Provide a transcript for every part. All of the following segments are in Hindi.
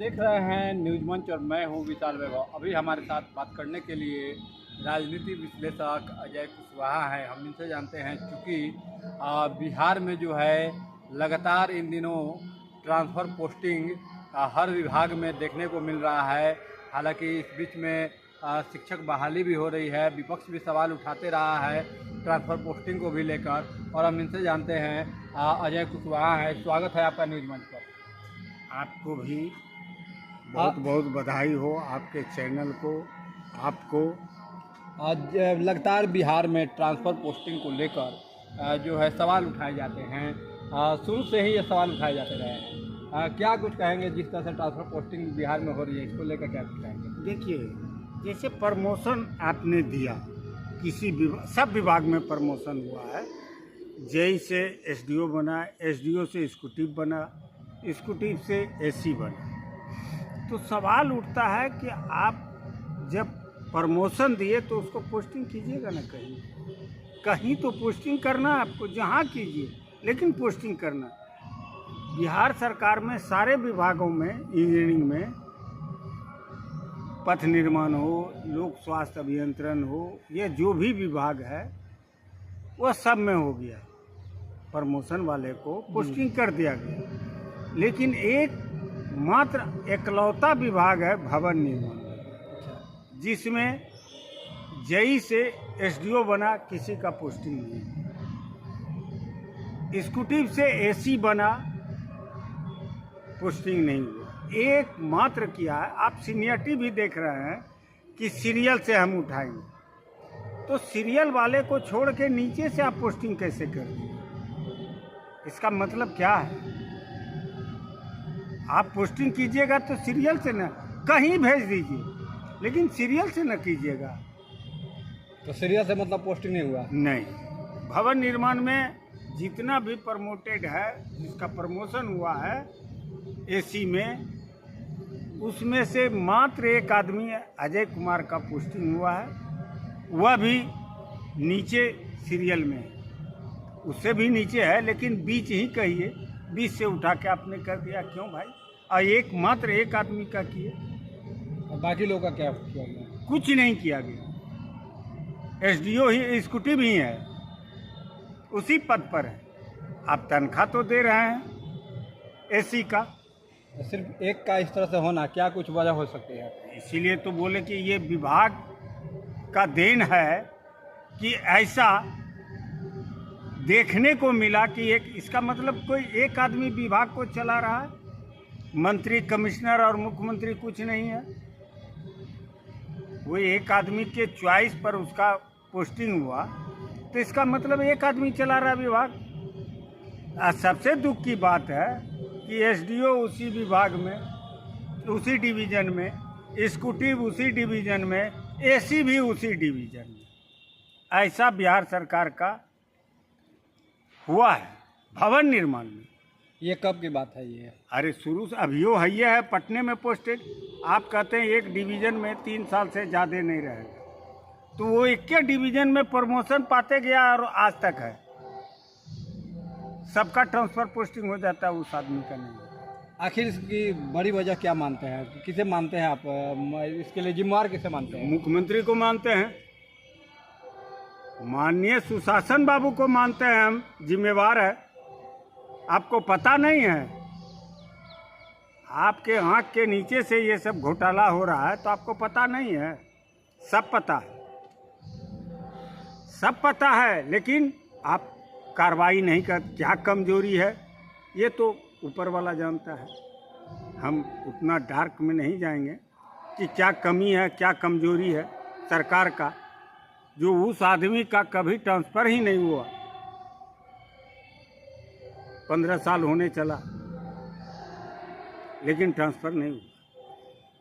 देख रहे हैं न्यूज मंच और मैं हूं विशाल वैभव। अभी हमारे साथ बात करने के लिए राजनीति विश्लेषक अजय कुशवाहा हैं। हम इनसे जानते हैं क्योंकि बिहार में जो है लगातार इन दिनों ट्रांसफ़र पोस्टिंग हर विभाग में देखने को मिल रहा है। हालांकि इस बीच में शिक्षक बहाली भी हो रही है, विपक्ष भी सवाल उठाते रहा है ट्रांसफ़र पोस्टिंग को भी लेकर। और हम इनसे जानते हैं अजय कुशवाहा है। स्वागत है आपका न्यूज मंच पर। आपको भी बहुत बहुत बधाई हो, आपके चैनल को, आपको। आज लगातार बिहार में ट्रांसफ़र पोस्टिंग को लेकर जो है सवाल उठाए जाते हैं। शुरू से ही ये सवाल उठाए जाते रहे हैं। क्या कुछ कहेंगे जिस तरह से ट्रांसफ़र पोस्टिंग बिहार में हो रही है, इसको लेकर क्या कुछ कहेंगे? देखिए, जैसे प्रमोशन आपने दिया, सब विभाग में प्रमोशन हुआ है। जेई से एसडीओ बना, एसडीओ से एग्जीक्यूटिव बना, एग्जीक्यूटिव से एसी बना। तो सवाल उठता है कि आप जब प्रमोशन दिए तो उसको पोस्टिंग कीजिएगा ना, कहीं तो पोस्टिंग करना आपको, जहाँ कीजिए लेकिन पोस्टिंग करना। बिहार सरकार में सारे विभागों में, इंजीनियरिंग में, पथ निर्माण हो, लोक स्वास्थ्य अभियंत्रण हो, या जो भी विभाग है वह सब में हो गया। प्रमोशन वाले को पोस्टिंग कर दिया गया। लेकिन एक मात्र एकलौता विभाग है भवन निर्माण, जिसमें जेई से एसडीओ बना, किसी का पोस्टिंग नहीं। एग्जीक्यूटिव से एसी बना, पोस्टिंग नहीं हुआ। एक मात्र किया है। आप सीनियरिटी भी देख रहे हैं कि सीरियल से हम उठाएंगे, तो सीरियल वाले को छोड़ के नीचे से आप पोस्टिंग कैसे कर दिए? इसका मतलब क्या है? आप पोस्टिंग कीजिएगा तो सीरियल से न, कहीं भेज दीजिए, लेकिन सीरियल से न कीजिएगा। तो सीरियल से मतलब पोस्टिंग नहीं हुआ? नहीं। भवन निर्माण में जितना भी प्रमोटेड है, जिसका प्रमोशन हुआ है एसी में, उसमें से मात्र एक आदमी अजय कुमार का पोस्टिंग हुआ है, वह भी नीचे सीरियल में। उससे भी नीचे है, लेकिन बीच ही कहिए, बीच से उठा के आपने कर दिया। क्यों भाई? और मात्र एक आदमी का किए, और बाकी लोगों का क्या किया गया? कुछ नहीं किया गया। एसडीओ ही, एग्जीक्यूटिव ही है, उसी पद पर है। आप तनख्वाह तो दे रहे हैं एसी का। सिर्फ एक का इस तरह से होना, क्या कुछ वजह हो सकती है? इसीलिए तो बोले कि ये विभाग का देन है कि ऐसा देखने को मिला कि इसका मतलब कोई एक आदमी विभाग को चला रहा है, मंत्री, कमिश्नर और मुख्यमंत्री कुछ नहीं है। वो एक आदमी के चॉइस पर उसका पोस्टिंग हुआ, तो इसका मतलब एक आदमी चला रहा विभाग। सबसे दुख की बात है कि एसडीओ उसी विभाग में, उसी डिवीजन में, एग्जीक्यूटिव उसी डिवीजन में, एसी भी उसी डिवीजन में। ऐसा बिहार सरकार का हुआ है भवन निर्माण में। ये कब की बात है ये? अरे शुरू से अभियो है, ये है पटने में पोस्टेड। आप कहते हैं एक डिवीजन में 3 साल से ज़्यादा नहीं रहेगा, तो वो एक डिवीजन में प्रमोशन पाते गया और आज तक है। सबका ट्रांसफ़र पोस्टिंग हो जाता है, उस आदमी का नहीं। आखिर इसकी बड़ी वजह क्या मानते हैं? किसे मानते हैं आप? इसके लिए जिम्मेवार किसे मानते हैं? मुख्यमंत्री को मानते हैं, माननीय सुशासन बाबू को मानते हैं हम जिम्मेवार है। आपको पता नहीं है? आपके आँख के नीचे से ये सब घोटाला हो रहा है, तो आपको पता नहीं है? सब पता है, सब पता है, लेकिन आप कार्रवाई नहीं कर। क्या कमजोरी है ये तो ऊपर वाला जानता है। हम उतना डार्क में नहीं जाएंगे कि क्या कमी है, क्या कमजोरी है सरकार का, जो उस आदमी का कभी ट्रांसफ़र ही नहीं हुआ। 15 साल होने चला, लेकिन ट्रांसफ़र नहीं हुआ।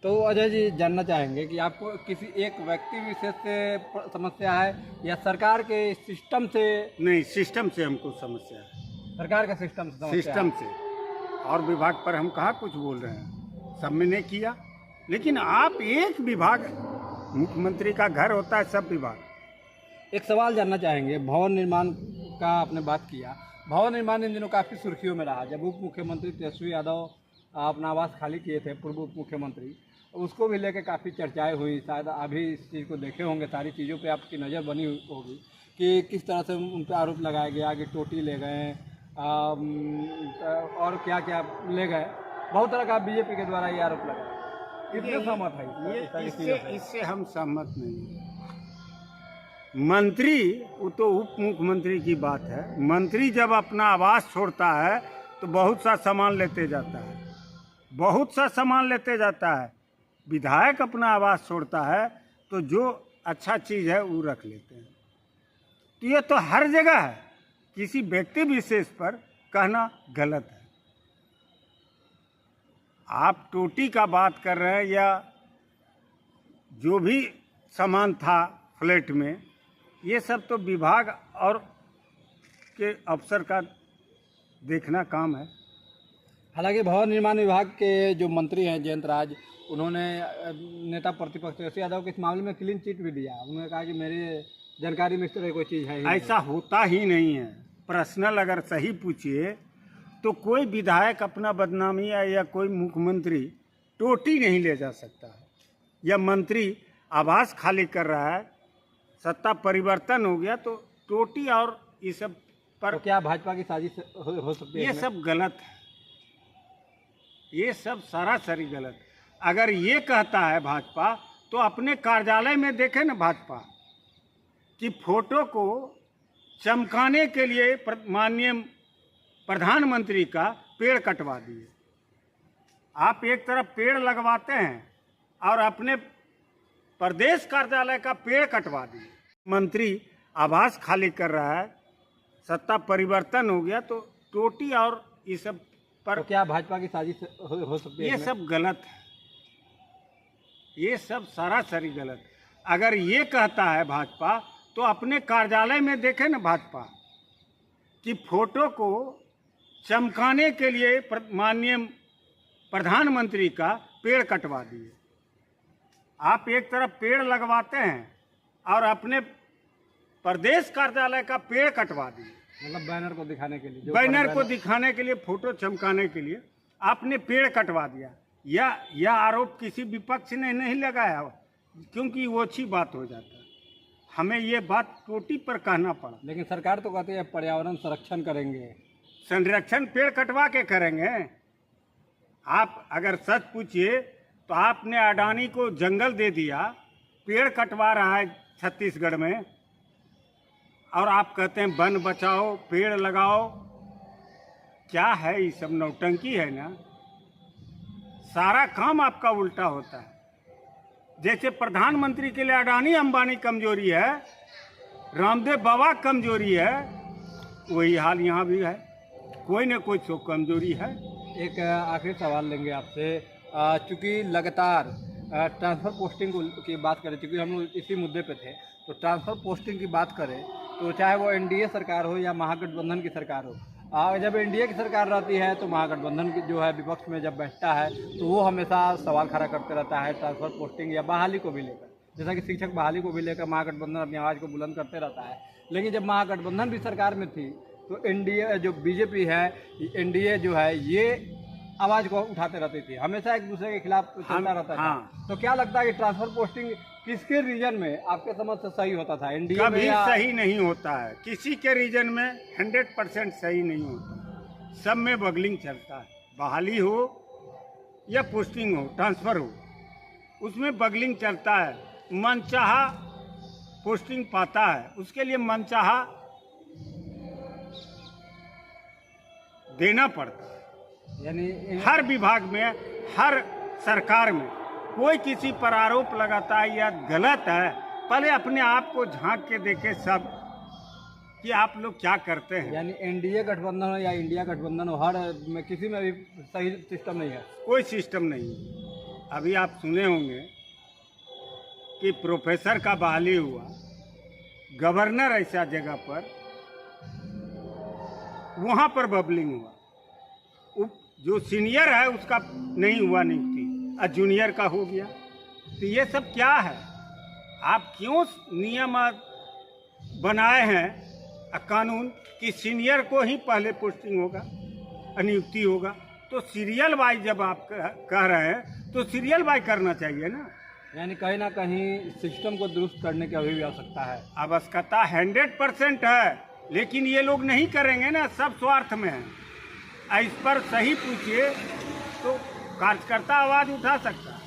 तो अजय जी, जानना चाहेंगे कि आपको किसी एक व्यक्ति विशेष से समस्या है या सरकार के सिस्टम से? नहीं, सिस्टम से हमको समस्या है। सरकार का सिस्टम से समस्या सिस्टम से। और विभाग पर हम कहाँ कुछ बोल रहे हैं, सब में नहीं किया। लेकिन आप एक विभाग, मुख्यमंत्री का घर होता है, सब विभाग। एक सवाल जानना चाहेंगे, भवन निर्माण का आपने बात किया। भवन निर्माण इन दिनों काफ़ी सुर्खियों में रहा। जब उप मुख्यमंत्री तेजस्वी यादव अपना आवास खाली किए थे पूर्व उप मुख्यमंत्री, उसको भी लेकर काफ़ी चर्चाएं हुई। शायद अभी इस चीज़ को देखे होंगे, सारी चीज़ों पे आपकी नज़र बनी होगी कि किस तरह से उन पर आरोप लगाया गया कि टोटी ले गए और क्या क्या ले गए। बहुत तरह का बीजेपी के द्वारा ये आरोप लगाया। कितने सहमत है इससे हम सहमत नहीं हैं। मंत्री, वो तो उप मुख्यमंत्री की बात है। मंत्री जब अपना आवास छोड़ता है तो बहुत सा सामान लेते जाता है, बहुत सा सामान लेते जाता है। विधायक अपना आवास छोड़ता है तो जो अच्छा चीज़ है वो रख लेते हैं। तो ये तो हर जगह है, किसी व्यक्ति विशेष पर कहना गलत है। आप टोटी का बात कर रहे हैं या जो भी सामान था फ्लैट में, ये सब तो विभाग और के अफसर का देखना काम है। हालांकि भवन निर्माण विभाग के जो मंत्री हैं जयंत राज, उन्होंने नेता प्रतिपक्ष तेजस्वी यादव के इस मामले में क्लीन चिट भी दिया। उन्होंने कहा कि मेरी जानकारी में इस तरह कोई चीज़ है ही ऐसा होता ही नहीं है। पर्सनल अगर सही पूछिए तो कोई विधायक अपना बदनामी या कोई मुख्यमंत्री टोटी नहीं ले जा सकता है, या मंत्री आवास खाली कर रहा है, सत्ता परिवर्तन हो गया तो टोटी और ये सब पर तो क्या भाजपा की साजिश हो सकती है? ये सब गलत है, ये सब सरासरी गलत। अगर ये कहता है भाजपा तो अपने कार्यालय में देखे ना भाजपा कि फोटो को चमकाने के लिए माननीय प्रधानमंत्री का पेड़ कटवा दिए। आप एक तरफ पेड़ लगवाते हैं और अपने प्रदेश कार्यालय का पेड़ कटवा दिए। मंत्री आवास खाली कर रहा है, सत्ता परिवर्तन हो गया तो टोटी और ये सब पर तो क्या भाजपा की साजिश हो सकती है? ये सब गलत है, ये सब सरासरी गलत। अगर ये कहता है भाजपा तो अपने कार्यालय में देखे ना भाजपा कि फोटो को चमकाने के लिए माननीय प्रधानमंत्री का पेड़ कटवा दिए। आप एक तरफ पेड़ लगवाते हैं और अपने प्रदेश कार्यालय का पेड़ कटवा दिए। मतलब बैनर को दिखाने के लिए, बैनर को दिखाने के लिए, फोटो चमकाने के लिए आपने पेड़ कटवा दिया। यह आरोप किसी विपक्ष ने नहीं लगाया, क्योंकि वो अच्छी बात हो जाता है। हमें ये बात टोटी पर कहना पड़ा। लेकिन सरकार तो कहती है पर्यावरण संरक्षण करेंगे। संरक्षण पेड़ कटवा के करेंगे। आप अगर सच पूछिए तो आपने अडानी को जंगल दे दिया, पेड़ कटवा रहा है छत्तीसगढ़ में, और आप कहते हैं वन बचाओ पेड़ लगाओ। क्या है ये सब? नौटंकी है ना। सारा काम आपका उल्टा होता है। जैसे प्रधानमंत्री के लिए अडानी अंबानी कमजोरी है, रामदेव बाबा कमजोरी है, वही हाल यहाँ भी है। कोई न कोई तो कमजोरी है। एक आखिरी सवाल लेंगे आपसे, चूँकि लगातार ट्रांसफ़र पोस्टिंग की बात करें, चूँकि हम लोग इसी मुद्दे पे थे, तो ट्रांसफ़र पोस्टिंग की बात करें तो चाहे वो एनडीए सरकार हो या महागठबंधन की सरकार हो, जब एनडीए की सरकार रहती है तो महागठबंधन की जो है विपक्ष में जब बैठता है तो वो हमेशा सवाल खड़ा करते रहता है ट्रांसफ़र पोस्टिंग या बहाली को भी लेकर। जैसा कि शिक्षक बहाली को भी लेकर महागठबंधन अपनी आवाज़ को बुलंद करते रहता है। लेकिन जब महागठबंधन भी सरकार में थी तो एनडीए जो बीजेपी है, एनडीए जो है, ये आवाज़ को उठाते रहती थी, हमेशा एक दूसरे के खिलाफ चलता रहता था। तो क्या लगता है कि ट्रांसफ़र पोस्टिंग किसके रीजन में आपके समझ से सही होता था? एनडीए में कभी या... सही नहीं होता है। किसी के रीजन में 100% सही नहीं होता। सब में बगलिंग चलता है। बहाली हो या पोस्टिंग हो, ट्रांसफ़र हो, उसमें बगलिंग चलता है। मनचाहा पोस्टिंग पाता है, उसके लिए मनचाहा देना पड़ता है। यानी हर विभाग में, हर सरकार में कोई किसी पर आरोप लगाता है या गलत है, पहले अपने आप को झांक के देखे सब कि आप लोग क्या करते हैं। यानी एनडीए गठबंधन हो या इंडिया गठबंधन हो, हर में किसी में भी सही सिस्टम नहीं है, कोई सिस्टम नहीं है। अभी आप सुने होंगे कि प्रोफेसर का बहाली हुआ, गवर्नर ऐसा जगह पर, वहाँ पर बबलिंग हुआ। जो सीनियर है उसका नहीं हुआ नियुक्ति और जूनियर का हो गया। तो ये सब क्या है? आप क्यों नियम बनाए हैं कानून कि सीनियर को ही पहले पोस्टिंग होगा, नियुक्ति होगा? तो सीरियल वाइज जब आप कह रहे हैं तो सीरियल वाइज करना चाहिए ना। यानी कहीं ना कहीं सिस्टम को दुरुस्त करने की अभी भी आवश्यकता है। आवश्यकता 100% है, लेकिन ये लोग नहीं करेंगे ना, सब स्वार्थ में है। इस पर सही पूछिए तो कार्यकर्ता आवाज़ उठा सकता है,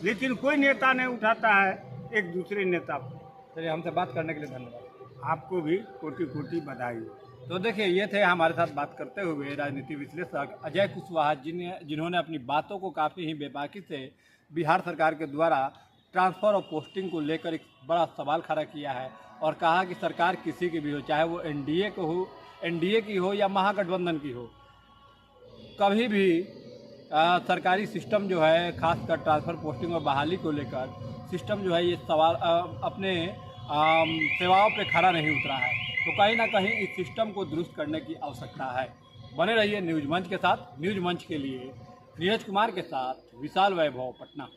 लेकिन कोई नेता नहीं उठाता है एक दूसरे नेता पर। चलिए, हमसे बात करने के लिए धन्यवाद। आपको भी कोटि कोटि बधाई। तो देखिए, ये थे हमारे साथ बात करते हुए राजनीति विश्लेषक अजय कुशवाहा, जिन्होंने अपनी बातों को काफ़ी ही बेबाकी से बिहार सरकार के द्वारा ट्रांसफ़र और पोस्टिंग को लेकर एक बड़ा सवाल खड़ा किया है और कहा कि सरकार किसी की भी हो, चाहे वो एनडीए की हो या महागठबंधन की हो, कभी भी सरकारी सिस्टम जो है, खासकर ट्रांसफ़र पोस्टिंग और बहाली को लेकर सिस्टम जो है ये सवाल अपने सेवाओं पे खरा नहीं उतरा है। तो कहीं ना कहीं इस सिस्टम को दुरुस्त करने की आवश्यकता है। बने रहिए न्यूज़ मंच के साथ। न्यूज़ मंच के लिए नीरज कुमार के साथ विशाल वैभव, पटना।